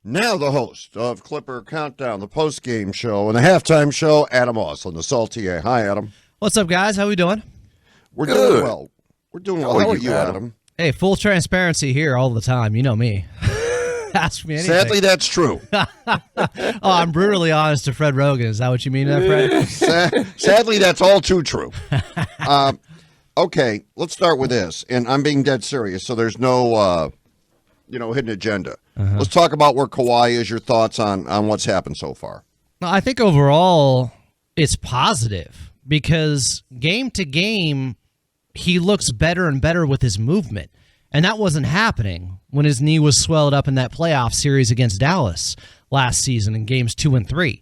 Now the host of Clipper Countdown, the post-game show, and the halftime show, Adam Oslin, the Saltier. Hi, Adam. What's up, guys? How we doing? We're doing well. We're doing well. How are you, Adam? Hey, full transparency here all the time. You know me. Ask me anything. Sadly, that's true. I'm brutally honest to Fred Roggin. Is that what you mean, Fred? Sadly, that's all too true. Okay, let's start with this, and I'm being dead serious, so there's no, hidden agenda. Let's talk about where Kawhi is, your thoughts on what's happened so far. I think overall it's positive because game to game, he looks better and better with his movement. And that wasn't happening when his knee was swelled up in that playoff series against Dallas last season in games 2 and 3.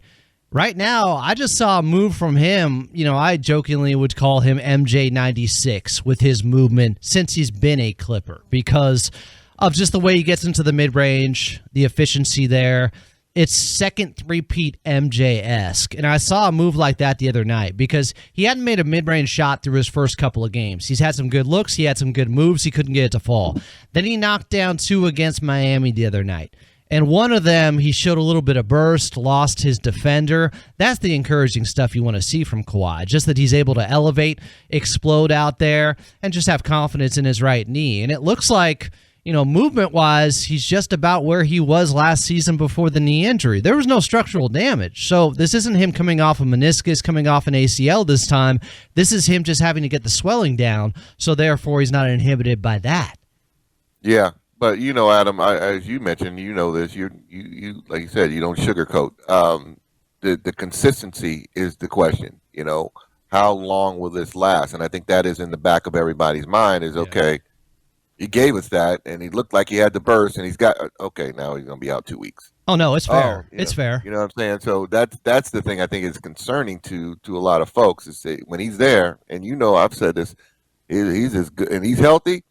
Right now, I just saw a move from him. I jokingly would call him MJ96 with his movement since he's been a Clipper because of just the way he gets into the mid-range, the efficiency there. It's second three-peat MJ-esque. And I saw a move like that the other night because he hadn't made a mid-range shot through his first couple of games. He's had some good looks. He had some good moves. He couldn't get it to fall. Then he knocked down 2 against Miami the other night. And one of them, he showed a little bit of burst, lost his defender. That's the encouraging stuff you want to see from Kawhi, just that he's able to elevate, explode out there, and just have confidence in his right knee. And it looks like, movement-wise, he's just about where he was last season before the knee injury. There was no structural damage. So this isn't him coming off a meniscus, coming off an ACL this time. This is him just having to get the swelling down, so therefore he's not inhibited by that. Yeah, but Adam, as you mentioned, this. You like you said, you don't sugarcoat. The consistency is the question. How long will this last? And I think that is in the back of everybody's mind. Is okay. He gave us that, and he looked like he had the burst, and he's got okay. Now he's going to be out 2 weeks. Oh no, it's fair. It's fair. You know what I'm saying? So that's the thing I think is concerning to a lot of folks is that when he's there, and I've said this, he's as good and he's healthy.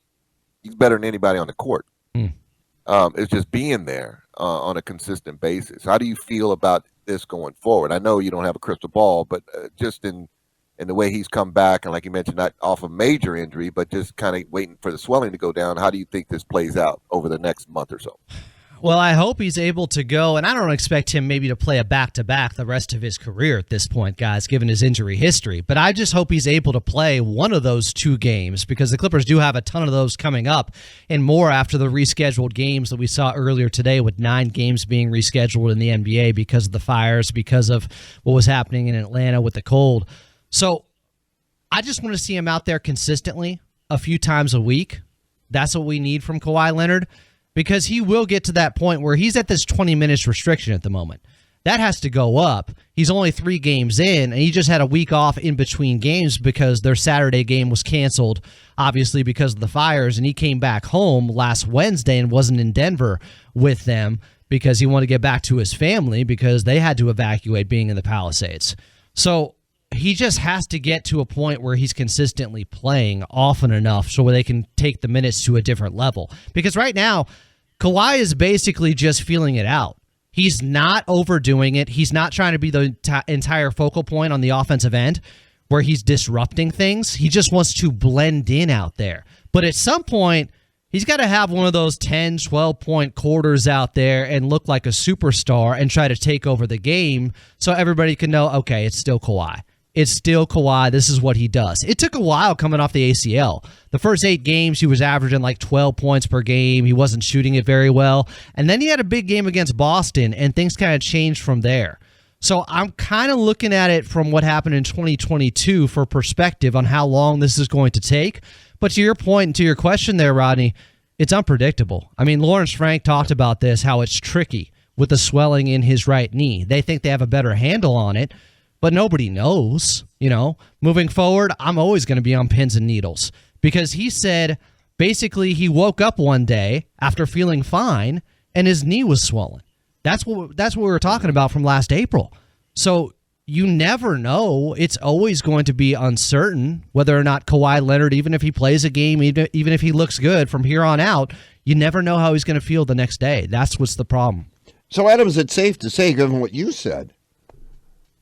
He's better than anybody on the court. It's just being there on a consistent basis. How do you feel about this going forward? I know you don't have a crystal ball, but just in the way he's come back, and like you mentioned, not off a major injury, but just kind of waiting for the swelling to go down. How do you think this plays out over the next month or so? Well, I hope he's able to go, and I don't expect him maybe to play a back-to-back the rest of his career at this point, guys, given his injury history. But I just hope he's able to play one of those 2 games because the Clippers do have a ton of those coming up and more after the rescheduled games that we saw earlier today with 9 games being rescheduled in the NBA because of the fires, because of what was happening in Atlanta with the cold. So I just want to see him out there consistently a few times a week. That's what we need from Kawhi Leonard because he will get to that point where he's at this 20 minutes restriction at the moment. That has to go up. He's only 3 games in, and he just had a week off in between games because their Saturday game was canceled, obviously because of the fires, and he came back home last Wednesday and wasn't in Denver with them because he wanted to get back to his family because they had to evacuate being in the Palisades. So he just has to get to a point where he's consistently playing often enough so where they can take the minutes to a different level. Because right now, Kawhi is basically just feeling it out. He's not overdoing it. He's not trying to be the entire focal point on the offensive end where he's disrupting things. He just wants to blend in out there. But at some point, he's got to have one of those 10, 12-point quarters out there and look like a superstar and try to take over the game so everybody can know, okay, it's still Kawhi. It's still Kawhi. This is what he does. It took a while coming off the ACL. The first 8 games, he was averaging like 12 points per game. He wasn't shooting it very well. And then he had a big game against Boston, and things kind of changed from there. So I'm kind of looking at it from what happened in 2022 for perspective on how long this is going to take. But to your point and to your question there, Rodney, it's unpredictable. I mean, Lawrence Frank talked about this, how it's tricky with the swelling in his right knee. They think they have a better handle on it. But nobody knows, Moving forward, I'm always going to be on pins and needles because he said basically he woke up one day after feeling fine and his knee was swollen. That's what we were talking about from last April. So you never know. It's always going to be uncertain whether or not Kawhi Leonard, even if he plays a game, even if he looks good from here on out, you never know how he's going to feel the next day. That's what's the problem. So, Adam, is it safe to say, given what you said,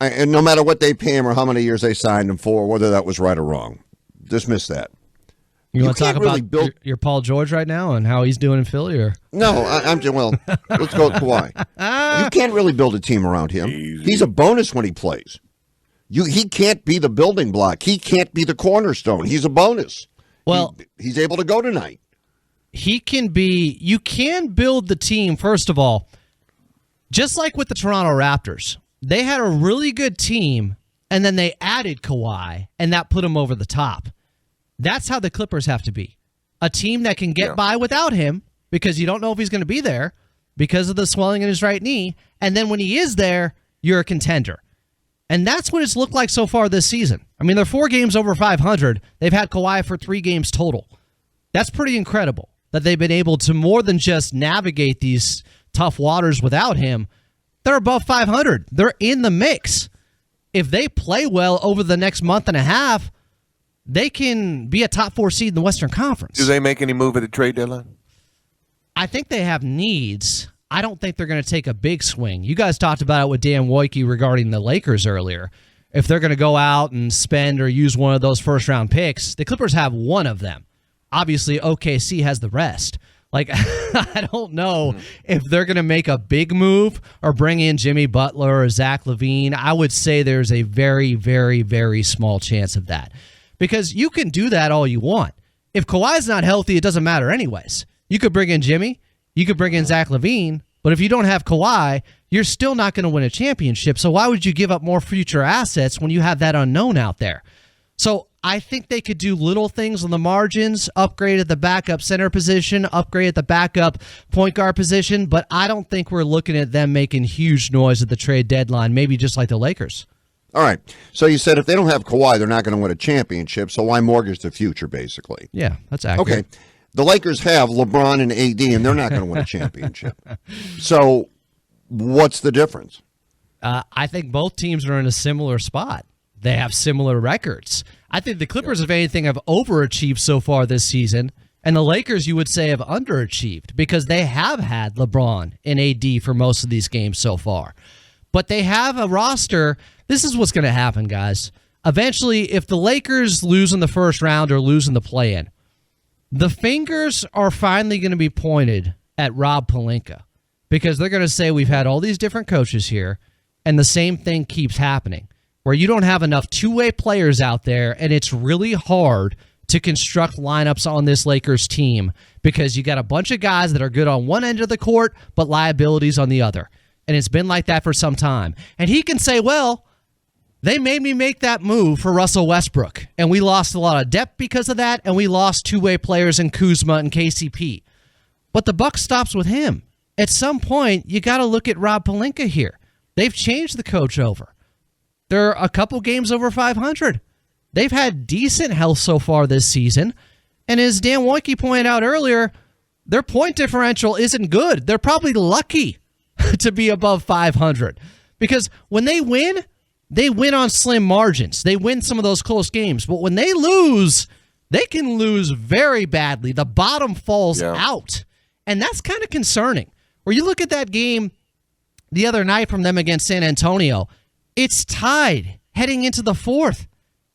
and no matter what they pay him or how many years they signed him for, whether that was right or wrong, dismiss that. You want to talk about your Paul George right now and how he's doing in Philly? Or? No, I'm just, well, let's go with Kawhi. You can't really build a team around him. He's a bonus when he plays. He can't be the building block. He can't be the cornerstone. He's a bonus. Well, he's able to go tonight. He can be. You can build the team, first of all, just like with the Toronto Raptors. They had a really good team, and then they added Kawhi, and that put him over the top. That's how the Clippers have to be. A team that can get by without him, because you don't know if he's going to be there because of the swelling in his right knee, and then when he is there, you're a contender. And that's what it's looked like so far this season. I mean, they're 4 games over 500. They've had Kawhi for 3 games total. That's pretty incredible that they've been able to more than just navigate these tough waters without him. They're above 500. They're in the mix. If they play well over the next month and a half, they can be a top 4 seed in the Western Conference. Do they make any move at the trade deadline? I think they have needs. I don't think they're going to take a big swing. You guys talked about it with Dan Wojcicki regarding the Lakers earlier. If they're going to go out and spend or use one of those first-round picks, the Clippers have one of them. Obviously, OKC has the rest. Like, I don't know if they're going to make a big move or bring in Jimmy Butler or Zach LaVine. I would say there's a very, very, very small chance of that. Because you can do that all you want. If Kawhi's not healthy, it doesn't matter anyways. You could bring in Jimmy. You could bring in Zach LaVine. But if you don't have Kawhi, you're still not going to win a championship. So why would you give up more future assets when you have that unknown out there? So I think they could do little things on the margins, upgrade at the backup center position, upgrade at the backup point guard position, but I don't think we're looking at them making huge noise at the trade deadline, maybe just like the Lakers. All right. So you said if they don't have Kawhi, they're not going to win a championship, so why mortgage the future, basically? Yeah, that's accurate. Okay. The Lakers have LeBron and AD, and they're not going to win a championship. So what's the difference? I think both teams are in a similar spot. They have similar records. I think the Clippers, if anything, have overachieved so far this season, and the Lakers, you would say, have underachieved because they have had LeBron and AD for most of these games so far. But they have a roster. This is what's going to happen, guys. Eventually, if the Lakers lose in the first round or lose in the play-in, the fingers are finally going to be pointed at Rob Pelinka because they're going to say we've had all these different coaches here, and the same thing keeps happening, where you don't have enough two-way players out there, and it's really hard to construct lineups on this Lakers team because you got a bunch of guys that are good on one end of the court, but liabilities on the other. And it's been like that for some time. And he can say, well, they made me make that move for Russell Westbrook, and we lost a lot of depth because of that, and we lost two-way players in Kuzma and KCP. But the buck stops with him. At some point, you got to look at Rob Pelinka here. They've changed the coach over. They're a couple games over 500. They've had decent health so far this season. And as Dan Wojcicki pointed out earlier, their point differential isn't good. They're probably lucky to be above 500. Because when they win on slim margins. They win some of those close games. But when they lose, they can lose very badly. The bottom falls out. And that's kind of concerning. Where you look at that game the other night from them against San Antonio, it's tied heading into the fourth.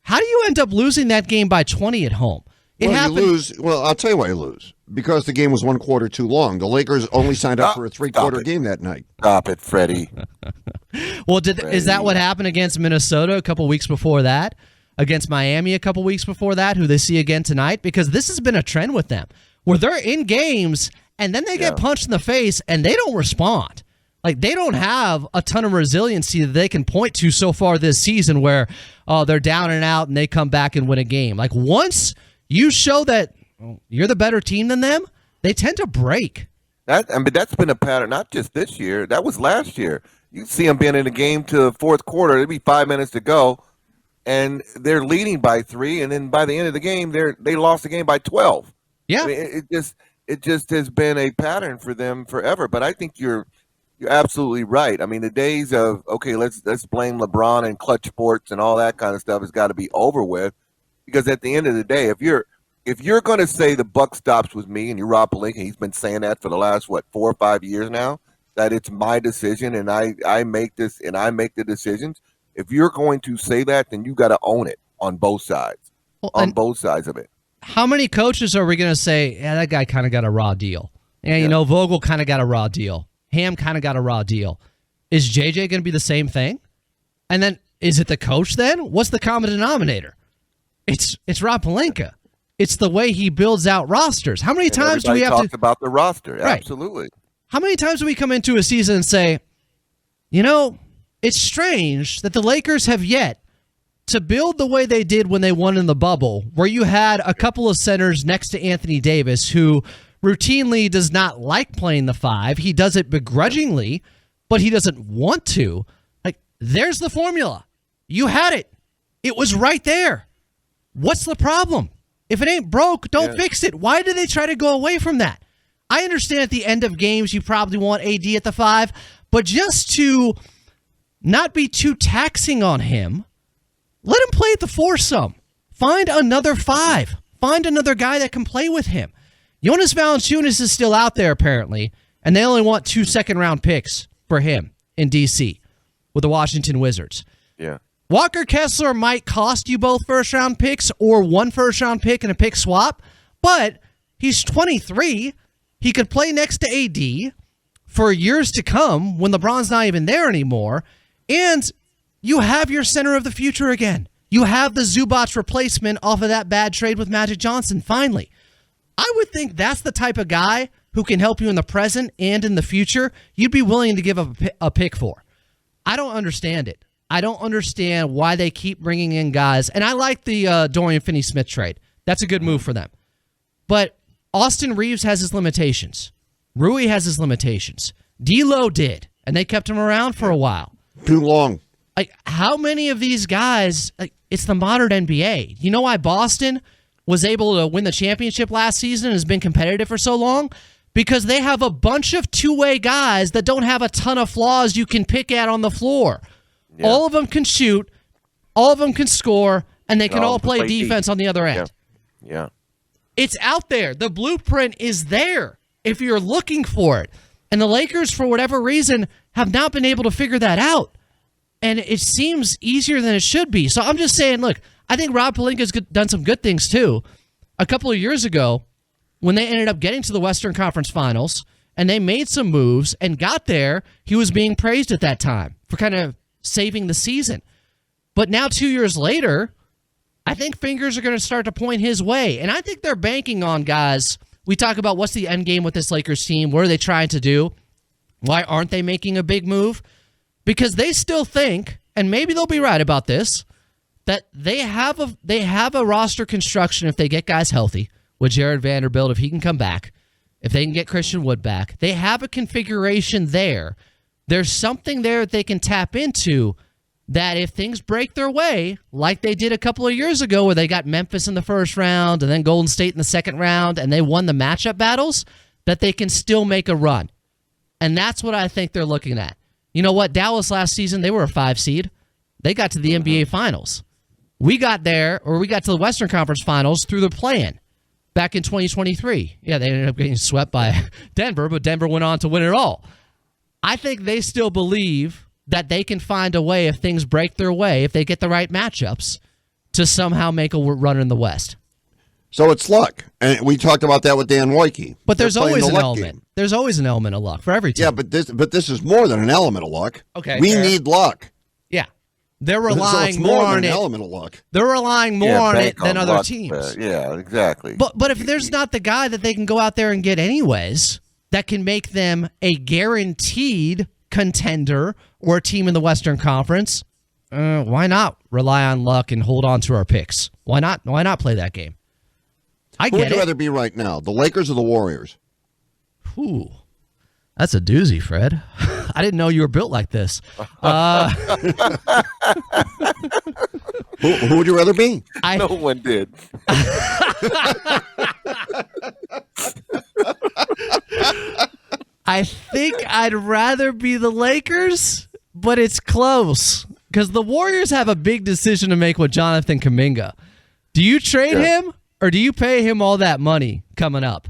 How do you end up losing that game by 20 at home? You lose. Well, I'll tell you why you lose. Because the game was one quarter too long. The Lakers only signed up for a three-quarter game that night. Stop it, Freddie. Well, is that what happened against Minnesota a couple weeks before that? Against Miami a couple weeks before that, who they see again tonight? Because this has been a trend with them, where they're in games, and then they get punched in the face, and they don't respond. Like, they don't have a ton of resiliency that they can point to so far this season where they're down and out, and they come back and win a game. Like, once you show that you're the better team than them, they tend to break. That's been a pattern, not just this year. That was last year. You see them being in a game to the fourth quarter. It'd be 5 minutes to go, and they're leading by 3, and then by the end of the game, they lost the game by 12. Yeah, I mean, it just has been a pattern for them forever. But I think you're absolutely right. I mean, the days of let's blame LeBron and clutch sports and all that kind of stuff has got to be over with, because at the end of the day, if you're going to say the buck stops with me, and you're Rob Pelinka, he's been saying that for the last 4 or 5 years now, that it's my decision and I make this and I make the decisions. If you're going to say that, then you got to own it on both sides, both sides of it. how many coaches are we going to say, yeah, that guy kind of got a raw deal? Yeah, Vogel kind of got a raw deal. Ham kind of got a raw deal. Is JJ going to be the same thing? And then is it the coach then? What's the common denominator? It's Rob Pelinka. It's the way he builds out rosters. How many times do we have to talk about the roster? Right. Absolutely. How many times do we come into a season and say, it's strange that the Lakers have yet to build the way they did when they won in the bubble, where you had a couple of centers next to Anthony Davis who routinely does not like playing the 5. He does it begrudgingly, but he doesn't want to. Like, there's the formula. You had it. It was right there. What's the problem? If it ain't broke, don't fix it. Why do they try to go away from that? I understand at the end of games you probably want AD at the 5, but just to not be too taxing on him, let him play at the 4 some. Find another 5. Find another guy that can play with him. Jonas Valanciunas is still out there apparently, and they only want 2 second-round picks for him in D.C. with the Washington Wizards. Yeah. Walker Kessler might cost you both first-round picks or 1 first-round pick and a pick swap, but he's 23. He could play next to AD for years to come when LeBron's not even there anymore, and you have your center of the future again. You have the Zubac replacement off of that bad trade with Magic Johnson, finally. I would think that's the type of guy who can help you in the present and in the future you'd be willing to give up a pick for. I don't understand it. I don't understand why they keep bringing in guys. And I like the Dorian Finney-Smith trade. That's a good move for them. But Austin Reeves has his limitations. Rui has his limitations. D'Lo did, and they kept him around for a while. Too long. Like, how many of these guys, it's the modern NBA. You know why Boston was able to win the championship last season and has been competitive for so long? Because they have a bunch of two-way guys that don't have a ton of flaws you can pick at on the floor. Yeah. All of them can shoot, all of them can score, and they can all play defense on the other end. Yeah. It's out there. The blueprint is there if you're looking for it. And the Lakers, for whatever reason, have not been able to figure that out. And it seems easier than it should be. So I'm just saying, look, I think Rob Pelinka's done some good things, too. A couple of years ago, when they ended up getting to the Western Conference Finals, and they made some moves and got there, he was being praised at that time for kind of saving the season. But now 2 years later, I think fingers are going to start to point his way. And I think they're banking on guys. We talk about what's the end game with this Lakers team. What are they trying to do? Why aren't they making a big move? Because they still think, and maybe they'll be right about this, that they have a roster construction if they get guys healthy with Jared Vanderbilt, if he can come back, if they can get Christian Wood back. They have a configuration there. There's something there that they can tap into that if things break their way, like they did a couple of years ago where they got Memphis in the first round and then Golden State in the second round and they won the matchup battles, that they can still make a run. And that's what I think they're looking at. You know what? Dallas last season, they were a 5 seed. They got to the NBA Finals. We got there, or we got to the Western Conference Finals through the play-in back in 2023. Yeah, they ended up getting swept by Denver, but Denver went on to win it all. I think they still believe that they can find a way, if things break their way, if they get the right matchups, to somehow make a run in the West. So it's luck. And we talked about that with Dan Woike. But there's always an element. Game. There's always an element of luck for every team. Yeah, but this is more than an element of luck. Okay. We need luck. Yeah. They're relying more on it. Element of luck. They're relying more on it than other teams. Yeah, exactly. But if there's not the guy that they can go out there and get anyways, that can make them a guaranteed contender or a team in the Western Conference, why not rely on luck and hold on to our picks? Why not? Why not play that game? I get it. Who would you rather be right now, the Lakers or the Warriors? Ooh, that's a doozy, Fred. I didn't know you were built like this. Who would you rather be? No one did. I think I'd rather be the Lakers, but it's close. Because the Warriors have a big decision to make with Jonathan Kuminga. Do you trade him, or do you pay him all that money coming up?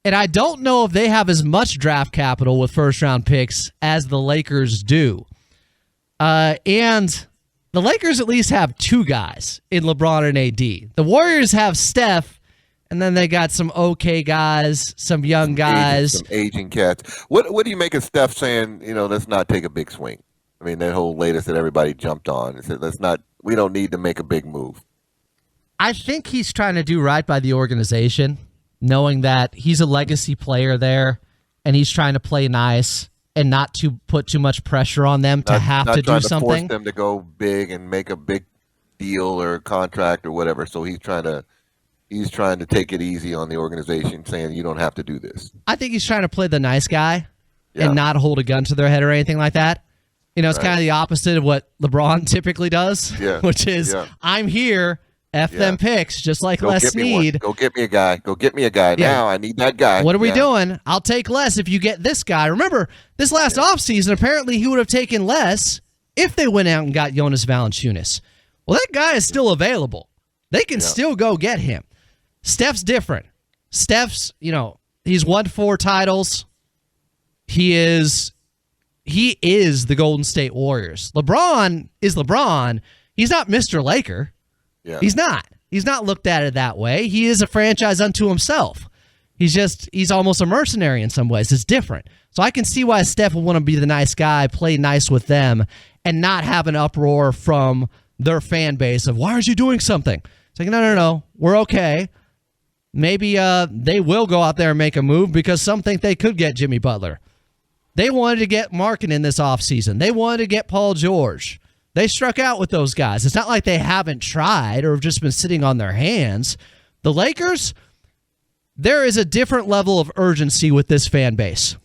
And I don't know if they have as much draft capital with first-round picks as the Lakers do. And the Lakers at least have 2 guys in LeBron and AD. The Warriors have Steph And then they got some okay guys, some young guys. Some aging cats. What do you make of Steph saying, let's not take a big swing? I mean, that whole latest that everybody jumped on and said, we don't need to make a big move. I think he's trying to do right by the organization, knowing that he's a legacy player there, and he's trying to play nice and not to put too much pressure on them to have to do something. Force them to go big and make a big deal or contract or whatever. So he's trying to take it easy on the organization, saying you don't have to do this. I think he's trying to play the nice guy and not hold a gun to their head or anything like that. It's kind of the opposite of what LeBron typically does, which is I'm here, F them picks, just like Les Snead. Go get me a guy. Go get me a guy. Yeah. Now I need that guy. What are we doing? I'll take Les if you get this guy. Remember, this last offseason, apparently he would have taken Les if they went out and got Jonas Valanciunas. Well, that guy is still available. They can still go get him. Steph's different. Steph's, he's won 4 titles. He is the Golden State Warriors. LeBron is LeBron. He's not Mr. Laker. Yeah. He's not. He's not looked at it that way. He is a franchise unto himself. He's almost a mercenary in some ways. It's different. So I can see why Steph would want to be the nice guy, play nice with them, and not have an uproar from their fan base of, why are you doing something? It's like, no. We're okay. Maybe they will go out there and make a move because some think they could get Jimmy Butler. They wanted to get Markkanen this offseason. They wanted to get Paul George. They struck out with those guys. It's not like they haven't tried or have just been sitting on their hands. The Lakers, there is a different level of urgency with this fan base.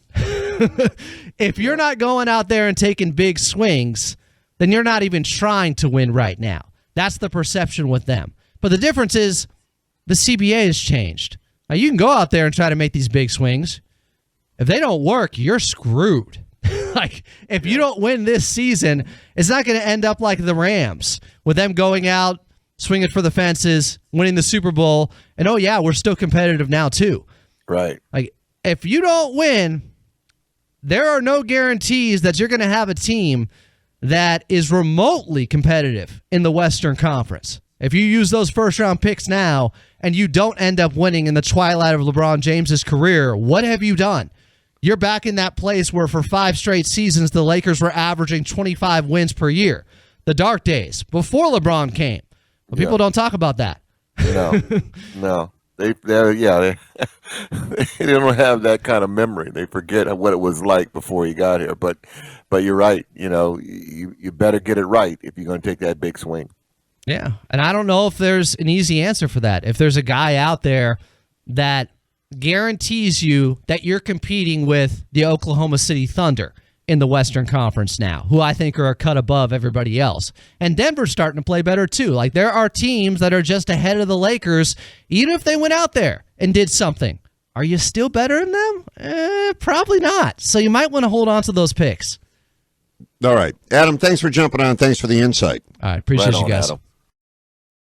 If you're not going out there and taking big swings, then you're not even trying to win right now. That's the perception with them. But the difference is the CBA has changed. Now, you can go out there and try to make these big swings. If they don't work, you're screwed. If you don't win this season, it's not going to end up like the Rams with them going out, swinging for the fences, winning the Super Bowl, and we're still competitive now too. Right. If you don't win, there are no guarantees that you're going to have a team that is remotely competitive in the Western Conference. If you use those first-round picks now and you don't end up winning in the twilight of LeBron James's career, what have you done? You're back in that place where for 5 straight seasons, the Lakers were averaging 25 wins per year. The dark days, before LeBron came. But people don't talk about that. No. They don't have that kind of memory. They forget what it was like before he got here. But you're right. You better get it right if you're going to take that big swing. Yeah, and I don't know if there's an easy answer for that. If there's a guy out there that guarantees you that you're competing with the Oklahoma City Thunder in the Western Conference now, who I think are a cut above everybody else. And Denver's starting to play better too. There are teams that are just ahead of the Lakers, even if they went out there and did something. Are you still better than them? Probably not. So you might want to hold on to those picks. All right. Adam, thanks for jumping on. Thanks for the insight. All right. Appreciate you guys. Adam.